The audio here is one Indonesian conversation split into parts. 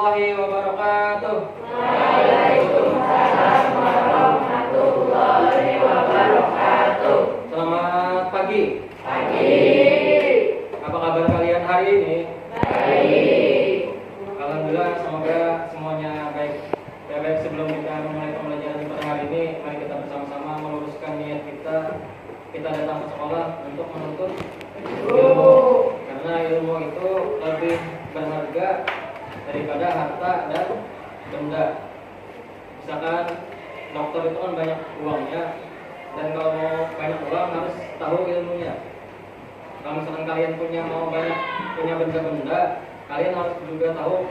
warahmatullahi wabarakatuh. Waalaikumsalam warahmatullahi wabarakatuh. Selamat pagi. Pagi. Apa kabar kalian hari ini? Baik. Alhamdulillah, semoga semuanya baik. Ya baik, sebelum kita memulai pembelajaran pada hari ini, mari kita bersama-sama meluruskan niat kita. Kita datang ke sekolah untuk menuntut ilmu. Karena ilmu itu lebih berharga daripada harta dan benda. Misalkan dokter itu kan banyak uangnya, dan kalau mau banyak uang harus tahu ilmunya. Kalau misalkan kalian punya benda-benda, kalian harus juga tahu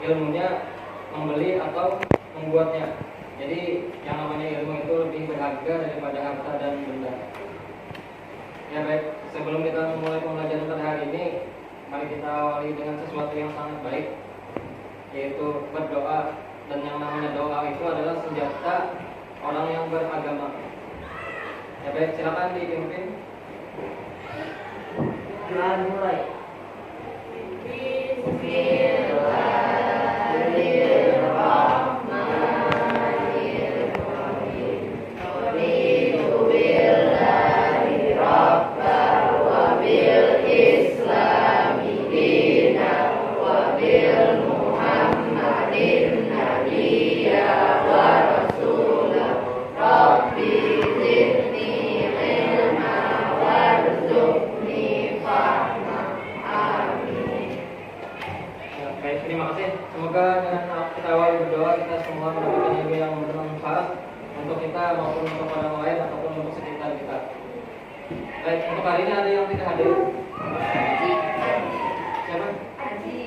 ilmunya membeli atau membuatnya. Jadi yang namanya ilmu itu lebih berharga daripada harta dan benda. Ya baik, sebelum kita memulai pembelajaran pada hari ini, mari kita awali dengan sesuatu yang sangat baik, yaitu berdoa. Dan yang namanya doa itu adalah senjata orang yang beragama. Ya baik, silakan dipimpin. Doa mulai. Terima kasih. Semoga dengan kita awali berdoa, kita semua mendapatkan ilmu yang bermanfaat untuk kita maupun untuk orang lain ataupun untuk sekitar kita. Baik, untuk hari ini ada yang tidak hadir? Siapa? Aji.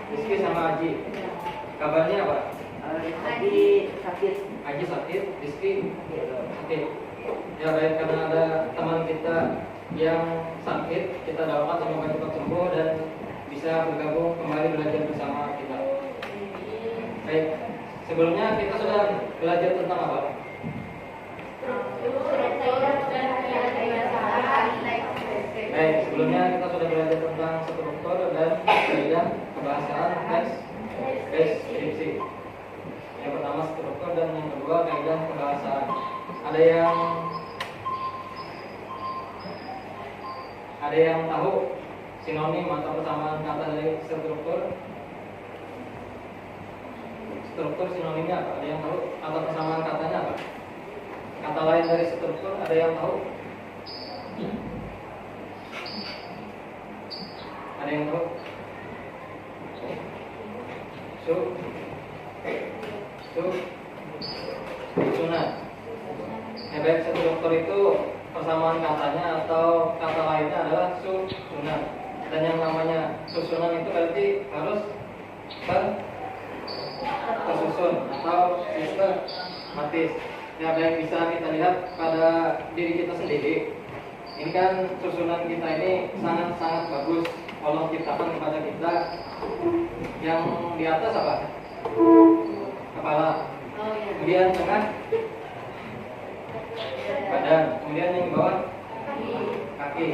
Rizky sama Aji. Kabarnya apa? Aji sakit. Aji sakit, Rizky sakit. Ya baik, karena ada teman kita yang sakit, kita doakan semoga cepat sembuh dan bisa bergabung kembali belajar bersama kita. Baik, sebelumnya kita sudah belajar tentang apa? Baik, sebelumnya kita sudah belajar tentang struktur dan kaidah kebahasaan teks deskripsi. Yang pertama struktur dan yang kedua kaidah kebahasaan. Ada yang tahu sinonim atau persamaan kata dari struktur? Struktur sinonimnya apa? Ada yang tahu? Atau persamaan katanya apa? Kata lain dari struktur, ada yang tahu? Ada yang tahu? Susunan. Ya baik, struktur itu persamaan katanya atau kata lainnya adalah susunan. Dan yang namanya susunan itu berarti harus tersusun atau sistematis. Ya baik, bisa kita lihat pada diri kita sendiri. Ini kan susunan kita ini sangat-sangat bagus. Allah ciptakan kepada kita. Yang di atas apa? Kepala. Kemudian tengah badan, kemudian yang di bawah kaki.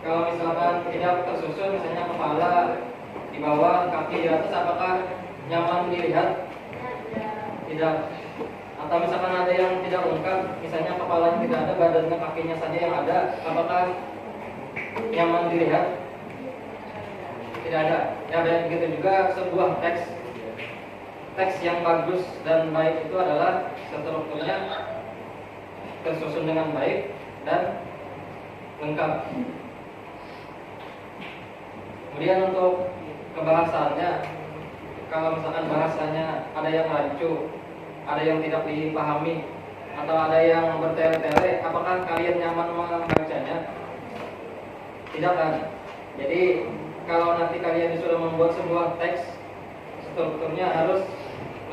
Kalau misalkan tidak tersusun, misalnya kepala di bawah, kaki di atas, apakah nyaman dilihat? Tidak. Atau misalkan ada yang tidak lengkap, misalnya kepalanya tidak ada, badannya kakinya saja yang ada, apakah nyaman dilihat? Tidak ada. Ya dan begitu juga sebuah teks yang bagus dan baik itu adalah strukturnya tersusun dengan baik dan lengkap. Kemudian untuk kebahasaannya, kalau misalkan bahasanya ada yang rancu, ada yang tidak dipahami, atau ada yang bertele-tele, apakah kalian nyaman membacanya? Tidak kan? Jadi kalau nanti kalian disuruh membuat sebuah teks, strukturnya harus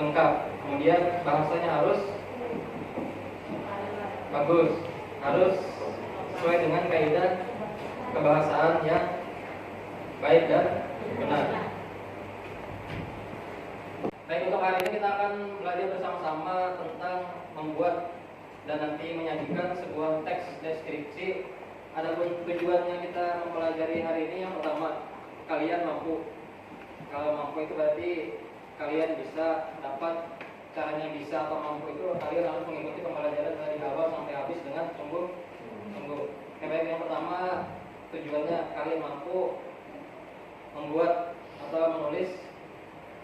lengkap, kemudian bahasanya harus bagus, harus sesuai dengan kaidah kebahasaan yang baik dan benar. Baik, untuk hari ini kita akan belajar bersama-sama tentang membuat dan nanti menyajikan sebuah teks deskripsi Adapun tujuannya kita mempelajari hari ini, yang pertama, kalian mampu. Kalau mampu itu berarti kalian bisa dapat. Caranya bisa atau mampu itu kalian harus mengikuti pembelajaran dari awal sampai habis dengan sungguh-sungguh. Baik, yang pertama tujuannya kalian mampu membuat atau menulis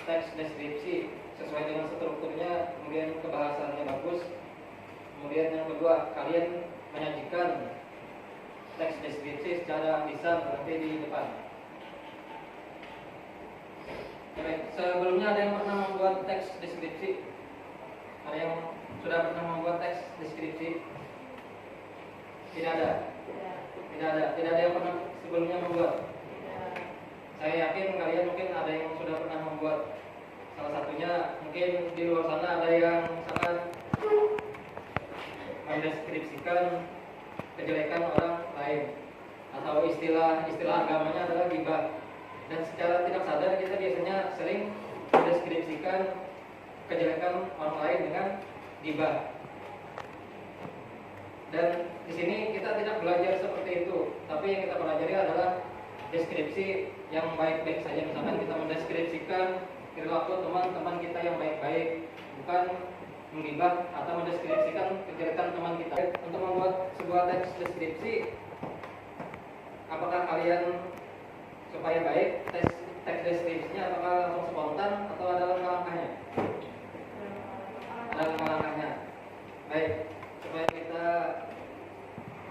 teks deskripsi sesuai dengan strukturnya, kemudian kebahasannya bagus. Kemudian yang kedua, kalian menyajikan teks deskripsi secara lisan nanti di depan. Baik, sebelumnya ada yang pernah membuat teks deskripsi? Ada yang sudah pernah membuat teks deskripsi? Tidak ada. Tidak ada yang pernah sebelumnya membuat. Saya yakin kalian mungkin ada yang sudah pernah membuat. Salah satunya mungkin di luar sana ada yang sangat mendeskripsikan kejelekan orang lain, atau istilah agamanya adalah ghibah. Dan secara tidak sadar kita biasanya sering mendeskripsikan kejelekan orang lain dengan ghibah. Dan di sini kita tidak belajar seperti itu, tapi yang kita pelajari adalah deskripsi yang baik-baik saja. Misalkan kita mendeskripsikan perilaku teman-teman kita yang baik-baik, bukan menggibah atau mendeskripsikan kejelekan teman kita. Untuk membuat sebuah teks deskripsi, apakah kalian supaya baik teks deskripsinya apakah langsung spontan atau ada langkah-langkahnya? Ada langkah-langkahnya. Baik, supaya kita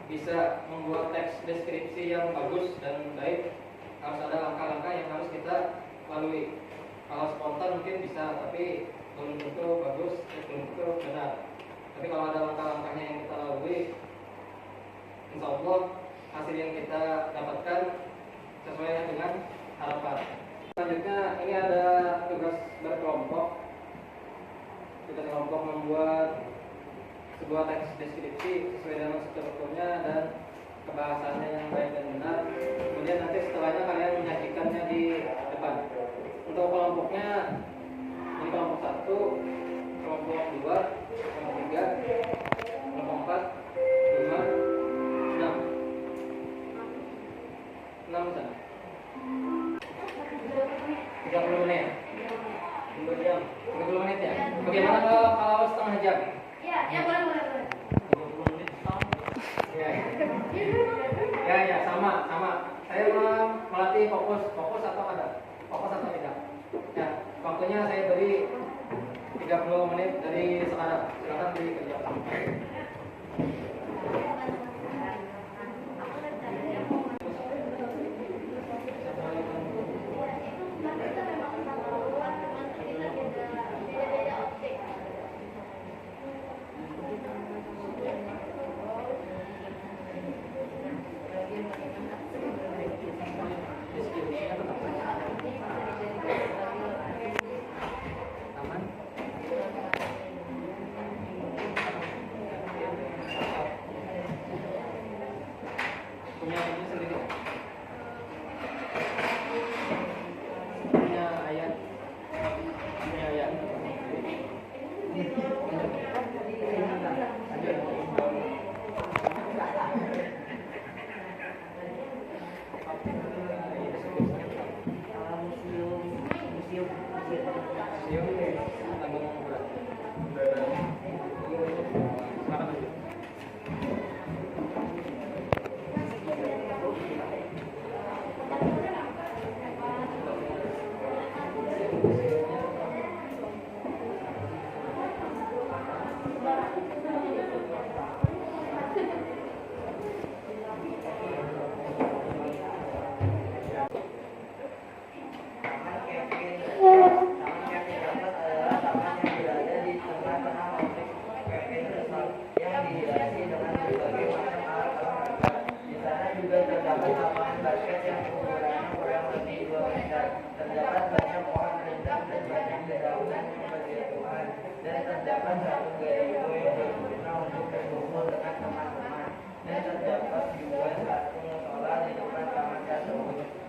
bisa membuat teks deskripsi yang bagus dan baik, harus ada langkah-langkah yang harus kita lalui. Kalau spontan mungkin bisa, tapi belum tentu bagus, belum tentu benar. Tapi kalau ada langkah-langkahnya yang kita lalui, insya Allah hasil yang kita dapatkan sesuai dengan harapan. Selanjutnya ini ada tugas berkelompok. Tugas kelompok membuat sebuah teks deskripsi sesuai dengan strukturnya dan kebahasannya yang baik dan benar. Kemudian nanti setelahnya kalian menyajikannya di depan. Untuk kelompoknya, ini kelompok 1, kelompok 2, kelompok 3, kelompok 4, 5, 6. 6 sana. 30 menit. 2 jam. 30 menit ya. Bagaimana kalau setengah jam? Ya, boleh. 30 menit setengah. Ya, sama. Saya melatih fokus atau ada? Fokus atau tidak? Ya, waktunya saya beri 30 menit dari sekarang. Silakan dikerjakan. Punya ini sendiri. Punya ayat.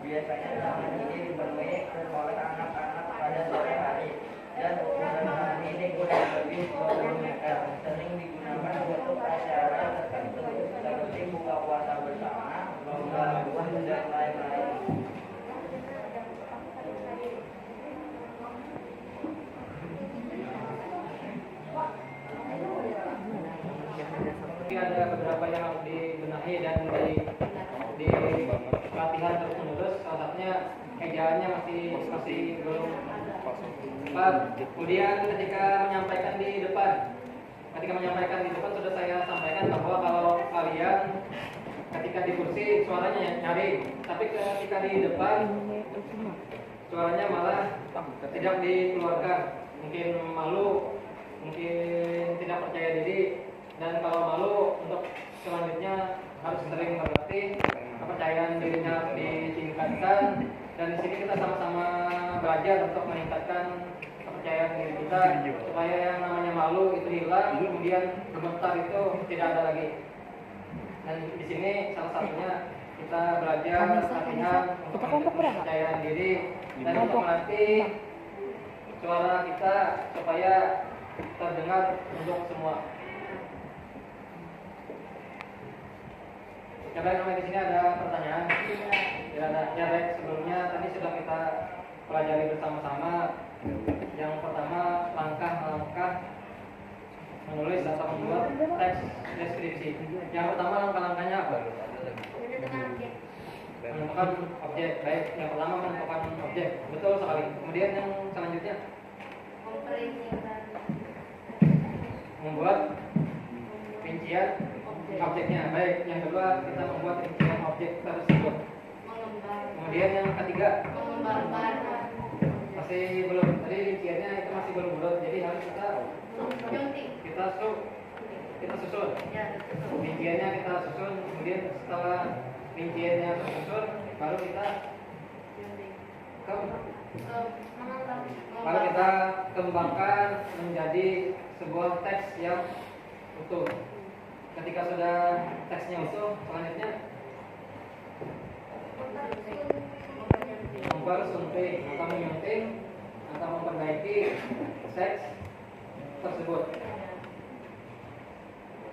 Biasanya taman ini dipenuhi oleh anak-anak pada sore hari dan ukuran ini kurang lebih 20 meter. Sering digunakan untuk acara tertentu seperti buka puasa bersama. lomba dan lain-lain. Tapi ada beberapa yang harus dibenahi dan di pelatihan terus menerus. Salah satunya ejaannya masih belum tepat. Kemudian ketika menyampaikan di depan sudah saya sampaikan bahwa kalau kalian ketika di kursi suaranya nyaring, tapi ketika di depan suaranya malah tidak dikeluarkan. Mungkin malu, mungkin tidak percaya diri, dan kalau malu untuk selanjutnya harus sering berlatih, kepercayaan dirinya harus ditingkatkan. Dan di sini kita sama-sama belajar untuk meningkatkan kepercayaan diri kita supaya yang namanya malu itu hilang, kemudian gemetar itu tidak ada lagi. Dan di sini salah satunya kita belajar latihan untuk kepercayaan diri dan untuk melatih suara kita supaya terdengar untuk semua. Ya baik, sampai di sini ada pertanyaan? Ya ada. Ya baik, sebelumnya tadi sudah kita pelajari bersama-sama. Yang pertama, langkah-langkah menulis atau membuat teks deskripsi. Yang pertama, langkah-langkahnya apa? Menentukan objek. Baik, yang pertama menentukan objek. Betul sekali. Kemudian yang selanjutnya, membuat rincian objeknya. Baik, yang kedua kita membuat rincian objek tersebut. Kemudian yang ketiga, masih belum. Tadi rinciannya itu masih belum bulat, jadi harus kita susun. Rinciannya kita susun. Kemudian setelah rinciannya tersusun, baru kita kembangkan menjadi sebuah teks yang utuh. Ketika sudah teksnya utuh, selanjutnya mempersunting atau menyunting atau memperbaiki teks tersebut.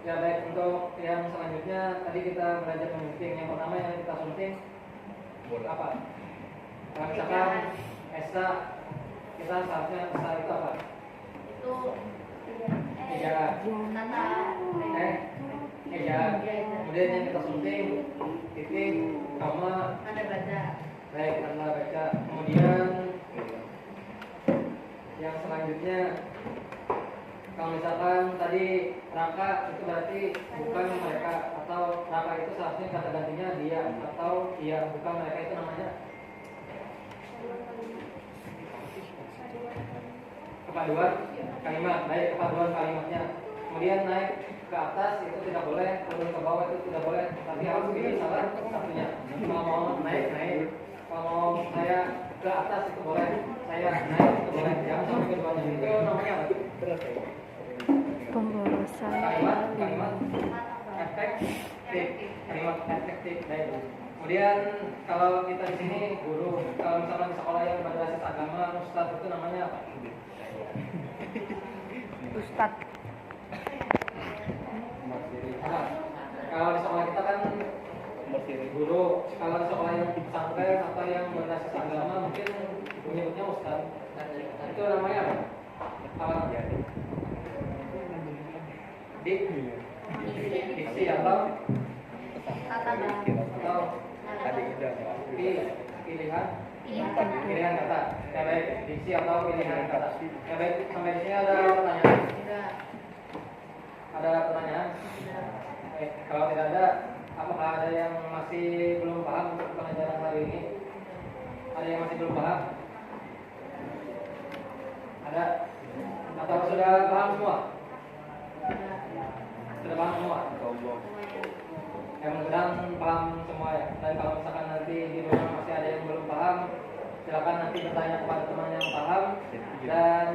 Ya baik, untuk yang selanjutnya tadi kita belajar menyunting. Yang pertama yang kita sunting apa? Kalau misalkan esa, kita seharusnya esa itu apa? Ejaan. Ejaan. Kemudian yang kita sunting titik, koma, tanda baca. Baik, tanda baca. Kemudian yang selanjutnya, kalau misalkan tadi raka itu berarti bukan mereka, atau raka itu seharusnya kata gantinya dia atau dia, bukan mereka, itu namanya kepaduan kalimat. Baik, kepaduan kalimatnya. Kemudian naik ke atas itu tidak boleh, turun ke bawah itu tidak boleh, tapi harus pilih salah satunya. Kalau mau naik, kalau mau saya ke atas itu boleh, saya naik itu boleh, jangan sampai keduanya. Itu namanya apa? Pemborosan. Kalimat efektif. Kalimat efektif. Baik. Kemudian kalau kita di sini guru, kalau misalkan di sekolah yang berbasis agama, ustadz itu namanya apa? Ustadz. Kalau di sekolah kita kan guru. Kalau di sekolah yang pesantren atau yang berbasis agama mungkin menyebutnya ustadz. Itu namanya apa? Diksi atau pilihan kata. Ya baik, diksi atau pilihan kata. Ya baik, sampai di sini ada pertanyaan? Ada pertanyaan? Baik, kalau tidak ada, apakah ada yang masih belum paham untuk pelajaran hari ini? Ada yang masih belum paham? Ada? Atau sudah paham semua? Sudah paham semua? Yang mudah-mudahan paham semua ya. Dan kalau misalkan nanti di rumah masih ada yang belum paham, silakan nanti bertanya kepada teman yang paham, dan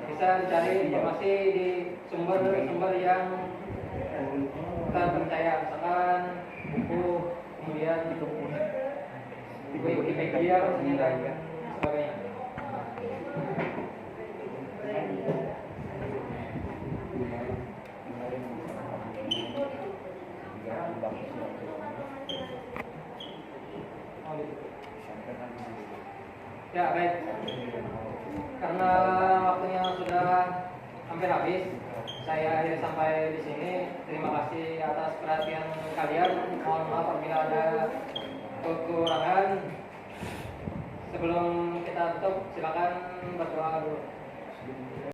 bisa dicari informasi di sumber-sumber yang terpercaya, misalkan buku, kemudian buku Wikipedia, dan sebagainya. Ya, baik. Karena waktunya sudah hampir habis, saya akhiri sampai di sini. Terima kasih atas perhatian kalian. Mohon maaf apabila ada kekurangan. Sebelum kita tutup, silakan berdoa dulu.